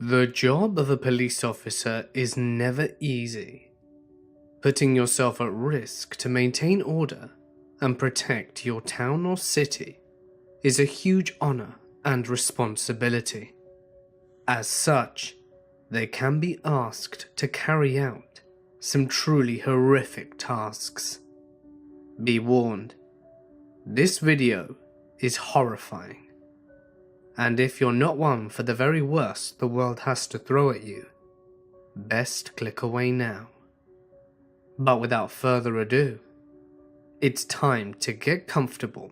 The job of a police officer is never easy. Putting yourself at risk to maintain order and protect your town or city is a huge honor and responsibility. As such, they can be asked to carry out some truly horrific tasks. Be warned, this video is horrifying. And if you're not one for the very worst the world has to throw at you, best click away now. But without further ado, it's time to get comfortable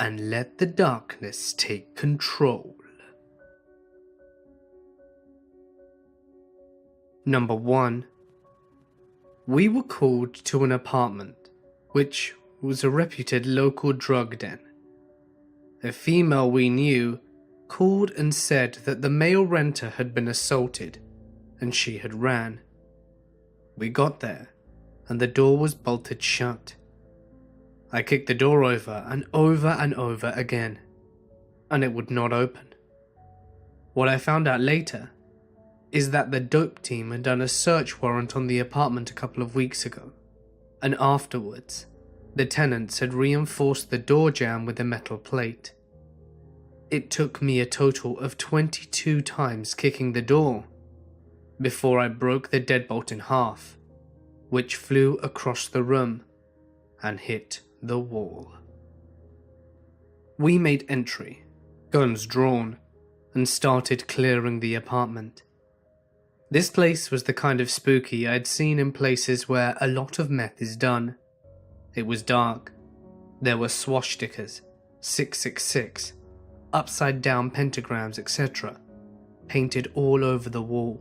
and let the darkness take control. Number 1. We were called to an apartment, which was a reputed local drug den. A female we knew called and said that the male renter had been assaulted and she had ran. We got there and the door was bolted shut. I kicked the door over and over again, and it would not open. What I found out later is that the dope team had done a search warrant on the apartment a couple of weeks ago, and afterwards the tenants had reinforced the door jamb with a metal plate. It took me a total of 22 times kicking the door before I broke the deadbolt in half, which flew across the room and hit the wall. We made entry, guns drawn, and started clearing the apartment. This place was the kind of spooky I'd seen in places where a lot of meth is done. It was dark. There were swastikas, 666, upside down pentagrams, etc., painted all over the wall.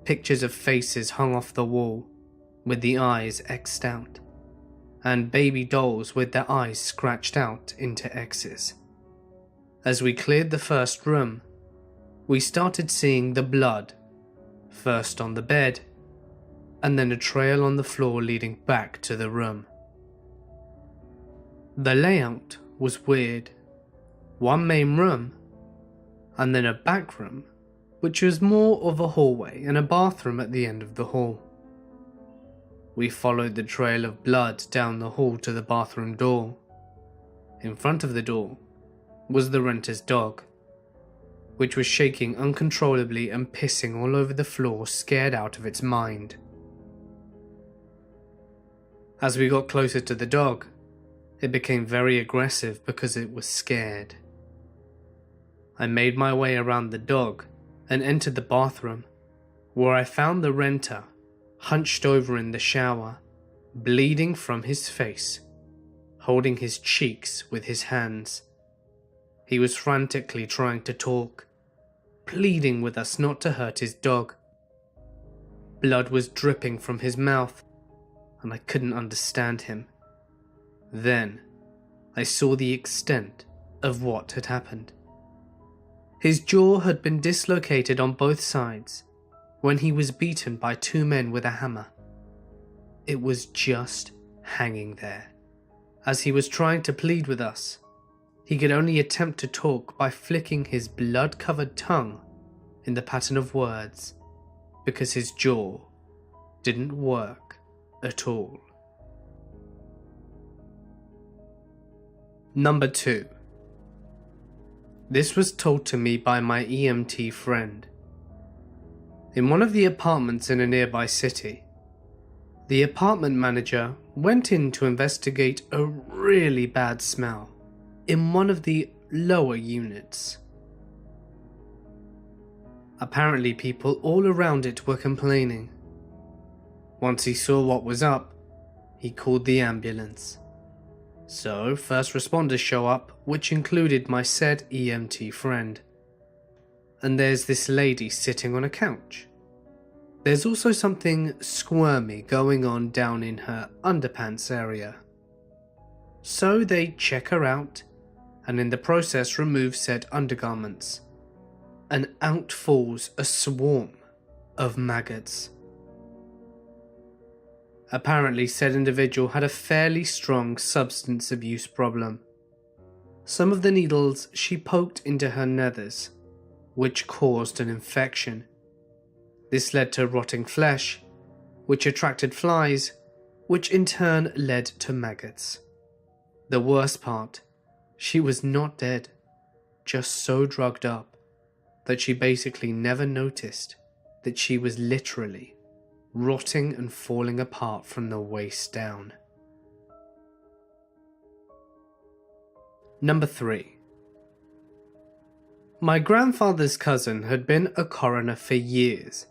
Pictures of faces hung off the wall, with the eyes X'd out, and baby dolls with their eyes scratched out into X's. As we cleared the first room, we started seeing the blood, first on the bed, and then a trail on the floor leading back to the room. The layout was weird. One main room, and then a back room, which was more of a hallway and a bathroom at the end of the hall. We followed the trail of blood down the hall to the bathroom door. In front of the door was the renter's dog, which was shaking uncontrollably and pissing all over the floor, scared out of its mind. As we got closer to the dog, it became very aggressive because it was scared. I made my way around the dog and entered the bathroom, where I found the renter hunched over in the shower, bleeding from his face, holding his cheeks with his hands. He was frantically trying to talk, pleading with us not to hurt his dog. Blood was dripping from his mouth, and I couldn't understand him. Then I saw the extent of what had happened. His jaw had been dislocated on both sides when he was beaten by 2 men with a hammer. It was just hanging there. As he was trying to plead with us, he could only attempt to talk by flicking his blood-covered tongue in the pattern of words, because his jaw didn't work at all. Number 2. This was told to me by my EMT friend. In one of the apartments in a nearby city, the apartment manager went in to investigate a really bad smell in one of the lower units. Apparently, people all around it were complaining. Once he saw what was up, he called the ambulance. So, first responders show up, which included my said EMT friend. And there's this lady sitting on a couch. There's also something squirmy going on down in her underpants area. So they check her out, and in the process remove said undergarments. And out falls a swarm of maggots. Apparently, said individual had a fairly strong substance abuse problem. Some of the needles she poked into her nethers which caused an infection. This led to rotting flesh, which attracted flies, which in turn led to maggots. The worst part, she was not dead, just so drugged up that she basically never noticed that she was literally rotting and falling apart from the waist down. Number 3. My grandfather's cousin had been a coroner for years,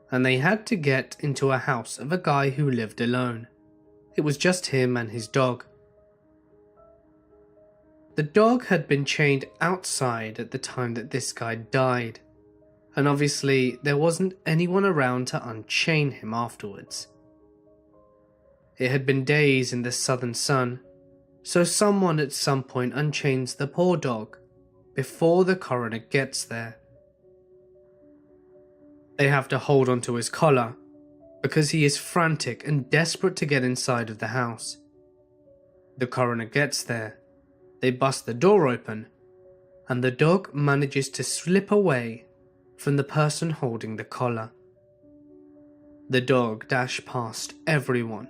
and they had to get into a house of a guy who lived alone. It was just him and his dog. The dog had been chained outside at the time that this guy died, and obviously there wasn't anyone around to unchain him afterwards. It had been days in the southern sun, so someone at some point unchains the poor dog before the coroner gets there. They have to hold onto his collar because he is frantic and desperate to get inside of the house. The coroner gets there, they bust the door open, and the dog manages to slip away from the person holding the collar. The dog dashed past everyone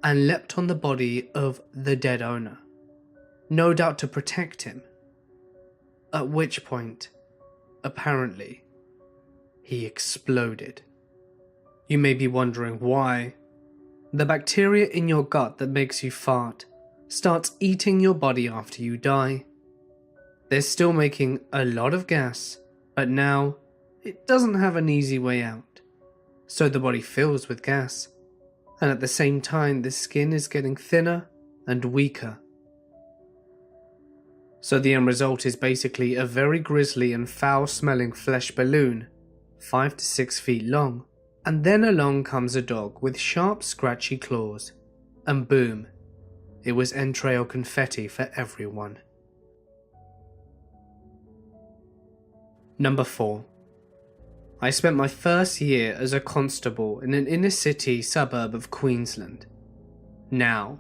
and leapt on the body of the dead owner, no doubt to protect him, at which point, apparently, he exploded. You may be wondering why. The bacteria in your gut that makes you fart starts eating your body after you die. They're still making a lot of gas, but now it doesn't have an easy way out. So the body fills with gas, and at the same time the skin is getting thinner and weaker. So the end result is basically a very grisly and foul-smelling flesh balloon, 5 to 6 feet long, and then along comes a dog with sharp scratchy claws, and boom, it was entrail confetti for everyone. Number 4. I spent my first year as a constable in an inner city suburb of Queensland. Now,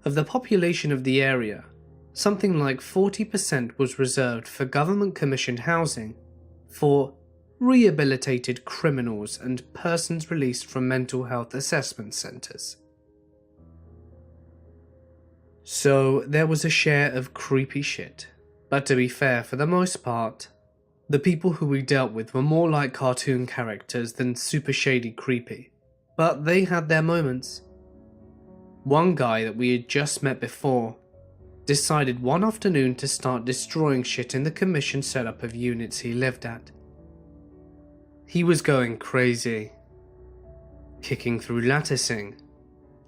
of the population of the area, something like 40% was reserved for government commissioned housing for rehabilitated criminals and persons released from mental health assessment centres. So there was a share of creepy shit, but to be fair, for the most part, the people who we dealt with were more like cartoon characters than super shady creepy, but they had their moments. One guy that we had just met before decided one afternoon to start destroying shit in the commission setup of units he lived at. He was going crazy, kicking through latticing,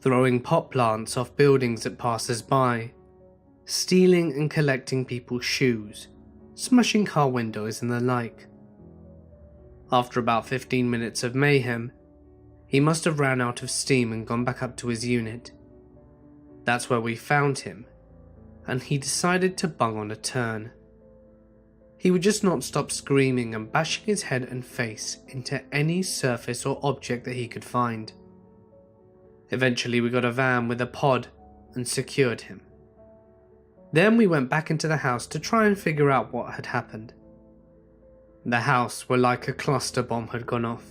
throwing pot plants off buildings at passers-by, stealing and collecting people's shoes, smashing car windows and the like. After about 15 minutes of mayhem, he must have ran out of steam and gone back up to his unit. That's where we found him, and he decided to bung on a turn. He would just not stop screaming and bashing his head and face into any surface or object that he could find. Eventually we got a van with a pod and secured him. Then we went back into the house to try and figure out what had happened. The house were like a cluster bomb had gone off.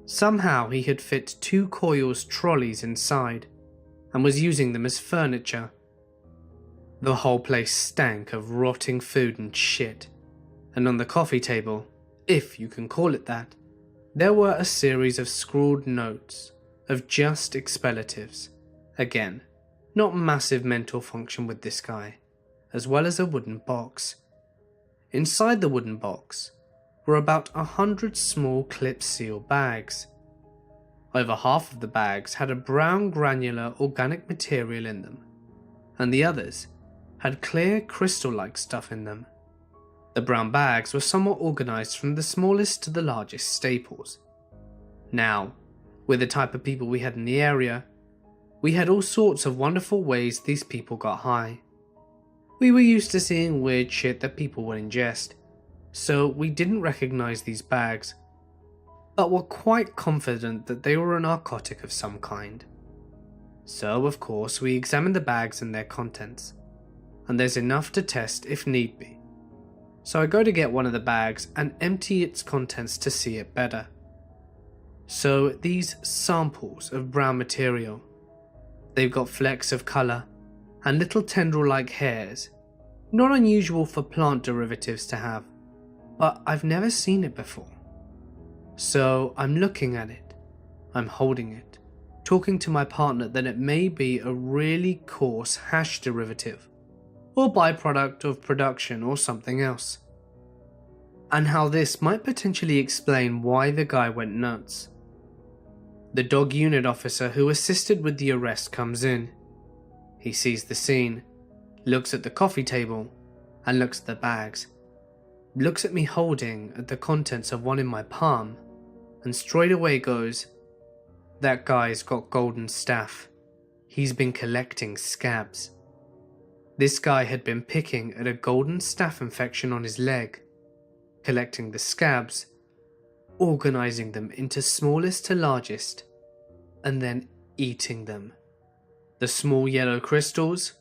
Somehow he had fit 2 coils trolleys inside and was using them as furniture. The whole place stank of rotting food and shit, and on the coffee table, if you can call it that, there were a series of scrawled notes of just expellatives. Again, not massive mental function with this guy, as well as a wooden box. Inside the wooden box were about 100 small clip-seal bags. Over half of the bags had a brown granular organic material in them, and the others had clear crystal-like stuff in them. The brown bags were somewhat organised from the smallest to the largest staples. Now, with the type of people we had in the area, we had all sorts of wonderful ways these people got high. We were used to seeing weird shit that people would ingest, so we didn't recognise these bags, but were quite confident that they were a narcotic of some kind. So, of course, we examined the bags and their contents, and there's enough to test if need be. So I go to get one of the bags and empty its contents to see it better. So these samples of brown material, they've got flecks of colour and little tendril-like hairs, not unusual for plant derivatives to have, but I've never seen it before. So I'm looking at it, I'm holding it, talking to my partner that it may be a really coarse hash derivative, or byproduct of production or something else, and how this might potentially explain why the guy went nuts. The dog unit officer who assisted with the arrest comes in. He sees the scene, looks at the coffee table, and looks at the bags, looks at me holding the contents of one in my palm, and straight away goes, "That guy's got golden staph. He's been collecting scabs." This guy had been picking at a golden staph infection on his leg, collecting the scabs, organizing them into smallest to largest, and then eating them. The small yellow crystals,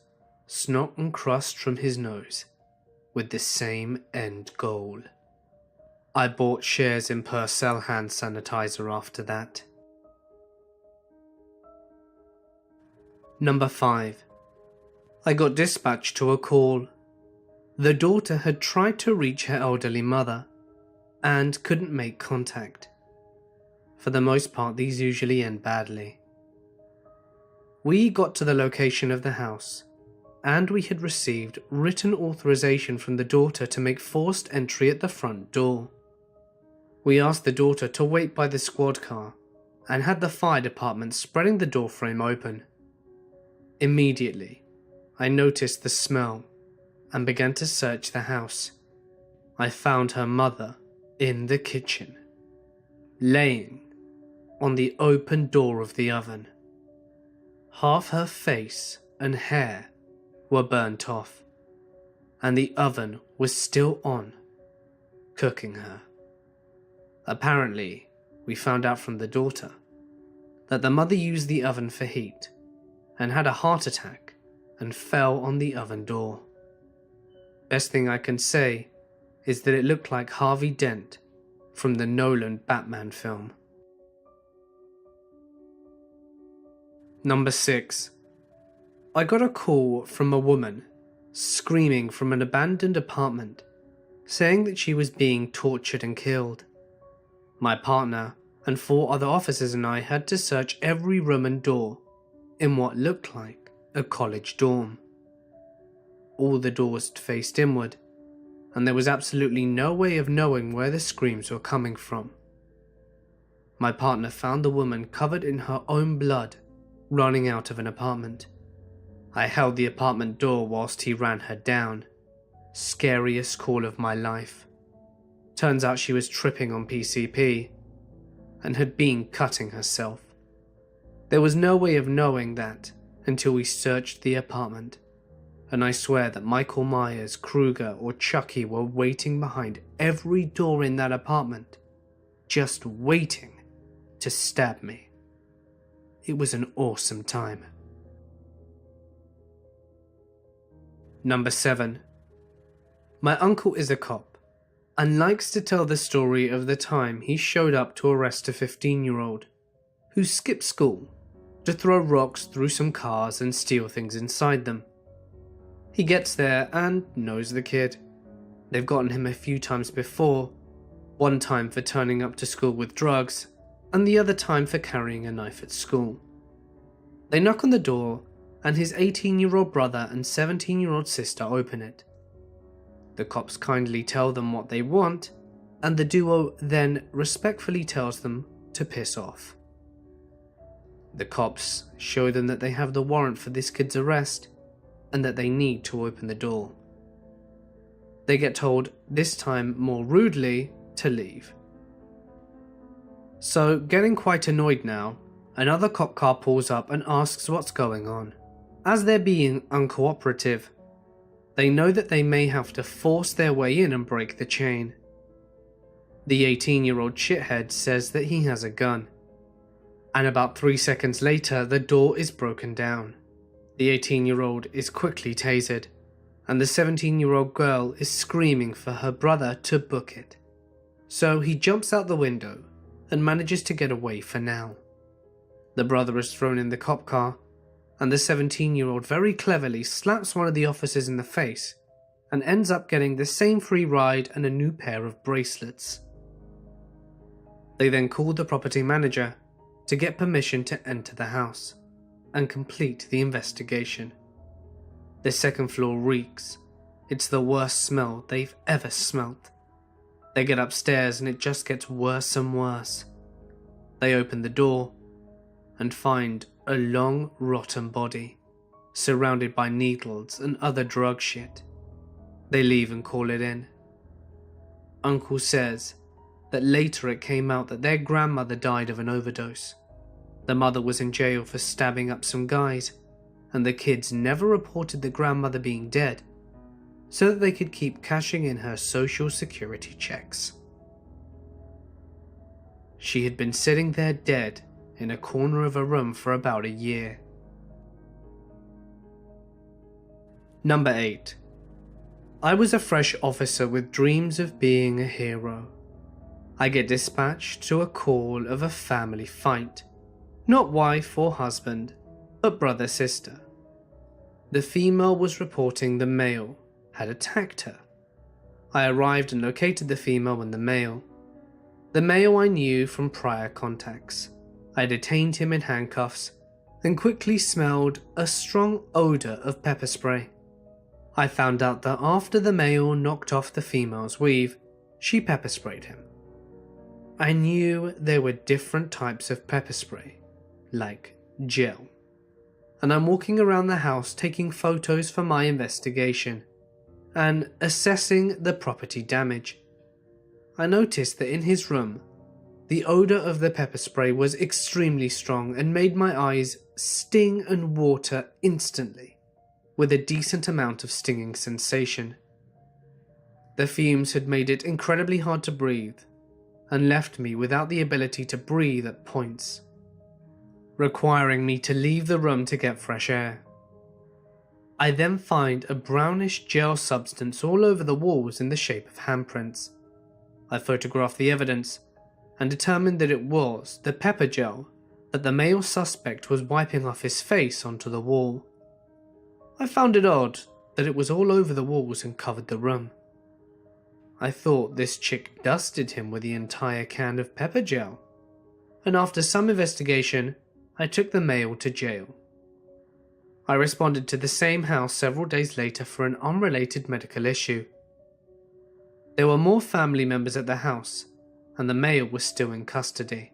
snot and crust from his nose, with the same end goal. I bought shares in Purcell hand sanitizer after that. Number 5. I got dispatched to a call. The daughter had tried to reach her elderly mother and couldn't make contact. For the most part, these usually end badly. We got to the location of the house, and we had received written authorization from the daughter to make forced entry at the front door. We asked the daughter to wait by the squad car and had the fire department spreading the door frame open. Immediately, I noticed the smell and began to search the house. I found her mother in the kitchen, laying on the open door of the oven. Half her face and hair were burnt off, and the oven was still on, cooking her. Apparently, we found out from the daughter that the mother used the oven for heat and had a heart attack and fell on the oven door. Best thing I can say is that it looked like Harvey Dent from the Nolan Batman film. Number 6. I got a call from a woman screaming from an abandoned apartment, saying that she was being tortured and killed. My partner and 4 other officers and I had to search every room and door in what looked like a college dorm. All the doors faced inward, and there was absolutely no way of knowing where the screams were coming from. My partner found the woman covered in her own blood, running out of an apartment. I held the apartment door whilst he ran her down. Scariest call of my life. Turns out she was tripping on PCP and had been cutting herself. There was no way of knowing that until we searched the apartment, and I swear that Michael Myers, Krueger, or Chucky were waiting behind every door in that apartment, just waiting to stab me. It was an awesome time. Number 7. My uncle is a cop and likes to tell the story of the time he showed up to arrest a 15-year-old who skipped school to throw rocks through some cars and steal things inside them. He gets there and knows the kid. They've gotten him a few times before, one time for turning up to school with drugs, and the other time for carrying a knife at school. They knock on the door, and his 18-year-old brother and 17-year-old sister open it. The cops kindly tell them what they want, and the duo then respectfully tells them to piss off. The cops show them that they have the warrant for this kid's arrest, and that they need to open the door. They get told, this time more rudely, to leave. So, getting quite annoyed now, another cop car pulls up and asks what's going on. As they're being uncooperative, they know that they may have to force their way in and break the chain. The 18-year-old shithead says that he has a gun, and about 3 seconds later the door is broken down. The 18-year-old is quickly tasered, and the 17-year-old girl is screaming for her brother to book it. So he jumps out the window and manages to get away for now. The brother is thrown in the cop car, and the 17-year-old very cleverly slaps one of the officers in the face and ends up getting the same free ride and a new pair of bracelets. They then call the property manager to get permission to enter the house and complete the investigation. The second floor reeks. It's the worst smell they've ever smelt. They get upstairs and it just gets worse and worse. They open the door and find a long, rotten body, surrounded by needles and other drug shit. They leave and call it in. Uncle says that later it came out that their grandmother died of an overdose. The mother was in jail for stabbing up some guys, and the kids never reported the grandmother being dead, so that they could keep cashing in her social security checks. She had been sitting there dead in a corner of a room for about a year. Number 8. I was a fresh officer with dreams of being a hero. I get dispatched to a call of a family fight. Not wife or husband, but brother-sister. The female was reporting the male had attacked her. I arrived and located the female and the male. The male I knew from prior contacts. I detained him in handcuffs, then quickly smelled a strong odour of pepper spray. I found out that after the male knocked off the female's weave, she pepper sprayed him. I knew there were different types of pepper spray, like gel, and I'm walking around the house taking photos for my investigation and assessing the property damage. I noticed that in his room, the odour of the pepper spray was extremely strong and made my eyes sting and water instantly, with a decent amount of stinging sensation. The fumes had made it incredibly hard to breathe and left me without the ability to breathe at points, requiring me to leave the room to get fresh air. I then find a brownish gel substance all over the walls in the shape of handprints. I photographed the evidence and determined that it was the pepper gel that the male suspect was wiping off his face onto the wall. I found it odd that it was all over the walls and covered the room. I thought this chick dusted him with the entire can of pepper gel, and after some investigation, I took the male to jail. I responded to the same house several days later for an unrelated medical issue. There were more family members at the house, and the male was still in custody.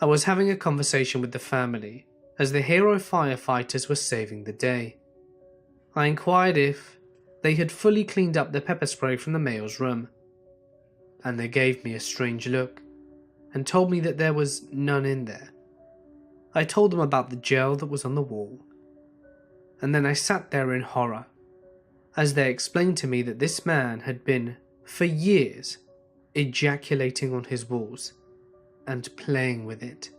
I was having a conversation with the family as the hero firefighters were saving the day. I inquired if they had fully cleaned up the pepper spray from the male's room, and they gave me a strange look and told me that there was none in there. I told them about the gel that was on the wall, and then I sat there in horror as they explained to me that this man had been, for years, ejaculating on his walls and playing with it,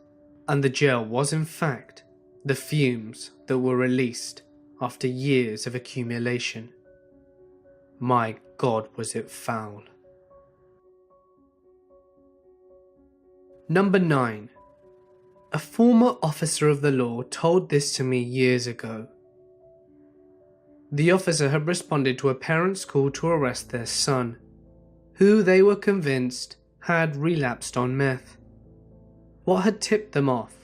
and the gel was in fact the fumes that were released after years of accumulation. My God, was it foul. Number 9. A former officer of the law told this to me years ago. The officer had responded to a parent's call to arrest their son, who they were convinced had relapsed on meth. What had tipped them off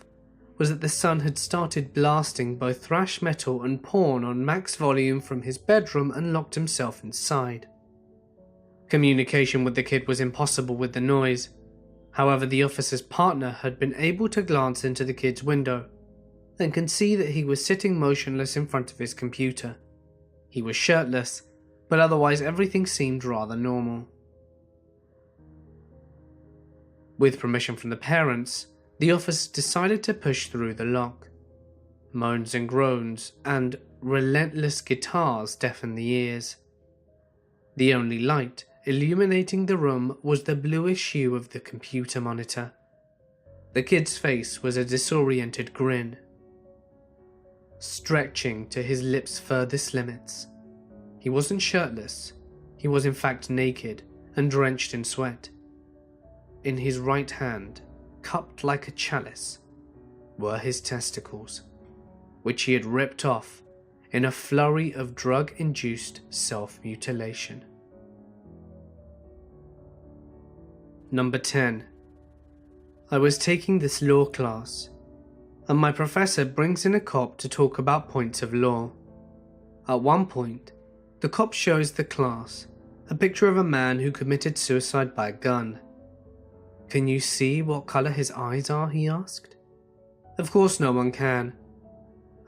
was that the son had started blasting both thrash metal and porn on max volume from his bedroom and locked himself inside. Communication with the kid was impossible with the noise. However, the officer's partner had been able to glance into the kid's window and can see that he was sitting motionless in front of his computer. He was shirtless, but otherwise everything seemed rather normal. With permission from the parents, the officer decided to push through the lock. Moans and groans and relentless guitars deafened the ears. The only light illuminating the room was the bluish hue of the computer monitor. The kid's face was a disoriented grin, stretching to his lips' furthest limits. He wasn't shirtless, he was in fact naked and drenched in sweat. In his right hand, cupped like a chalice, were his testicles, which he had ripped off in a flurry of drug-induced self-mutilation. Number 10. I was taking this law class, and my professor brings in a cop to talk about points of law. At one point, the cop shows the class a picture of a man who committed suicide by a gun. "Can you see what colour his eyes are?" he asked. Of course no one can,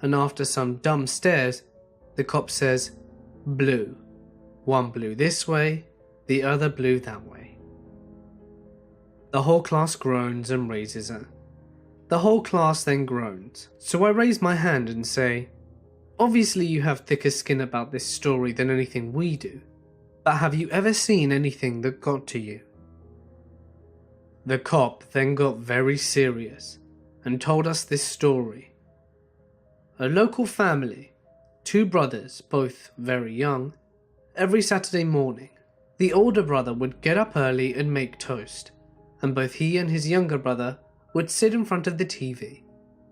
and after some dumb stares, the cop says, "Blue. One blue this way, the other blue that way." The whole class groans and raises it. The whole class then groans, so I raise my hand and say, "Obviously you have thicker skin about this story than anything we do, but have you ever seen anything that got to you?" The cop then got very serious and told us this story. A local family, 2 brothers, both very young, every Saturday morning, the older brother would get up early and make toast, and both he and his younger brother would sit in front of the TV,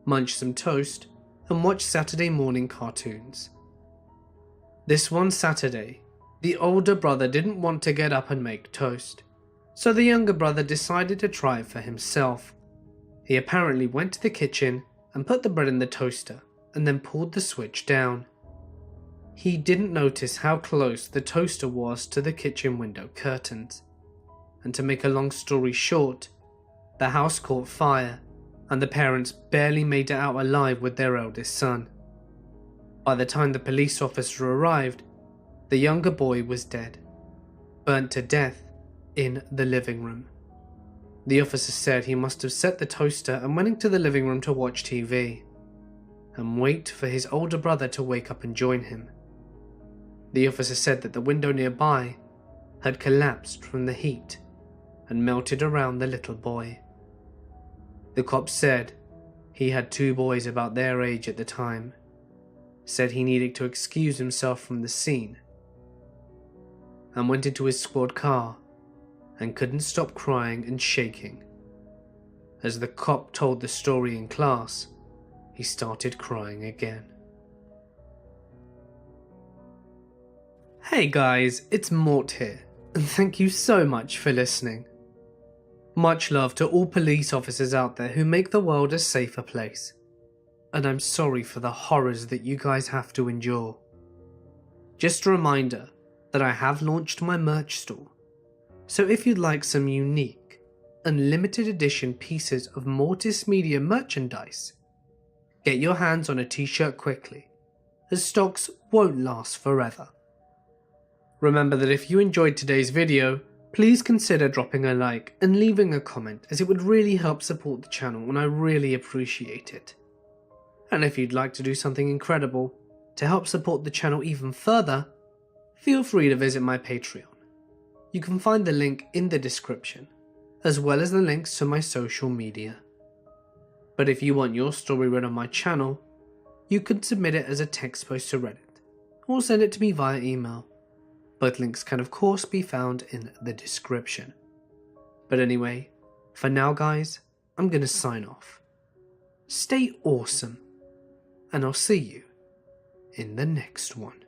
munch some toast, and watch Saturday morning cartoons. This one Saturday, the older brother didn't want to get up and make toast, so the younger brother decided to try it for himself. He apparently went to the kitchen and put the bread in the toaster and then pulled the switch down. He didn't notice how close the toaster was to the kitchen window curtains, and to make a long story short, the house caught fire and the parents barely made it out alive with their eldest son. By the time the police officer arrived, the younger boy was dead, burnt to death in the living room. The officer said he must have set the toaster and went into the living room to watch TV and wait for his older brother to wake up and join him. The officer said that the window nearby had collapsed from the heat and melted around the little boy. The cop said he had 2 boys about their age at the time, said he needed to excuse himself from the scene, and went into his squad car and couldn't stop crying and shaking. As the cop told the story in class, he started crying again. Hey guys, it's Mort here, and thank you so much for listening. Much love to all police officers out there who make the world a safer place. And I'm sorry for the horrors that you guys have to endure. Just a reminder that I have launched my merch store, so if you'd like some unique and limited edition pieces of Mortis Media merchandise, get your hands on a t-shirt quickly, as stocks won't last forever. Remember that if you enjoyed today's video, please consider dropping a like and leaving a comment, as it would really help support the channel and I really appreciate it. And if you'd like to do something incredible to help support the channel even further, feel free to visit my Patreon. You can find the link in the description, as well as the links to my social media. But if you want your story read on my channel, you can submit it as a text post to Reddit, or send it to me via email. Both links can of course be found in the description. But anyway, for now guys, I'm gonna sign off. Stay awesome, and I'll see you in the next one.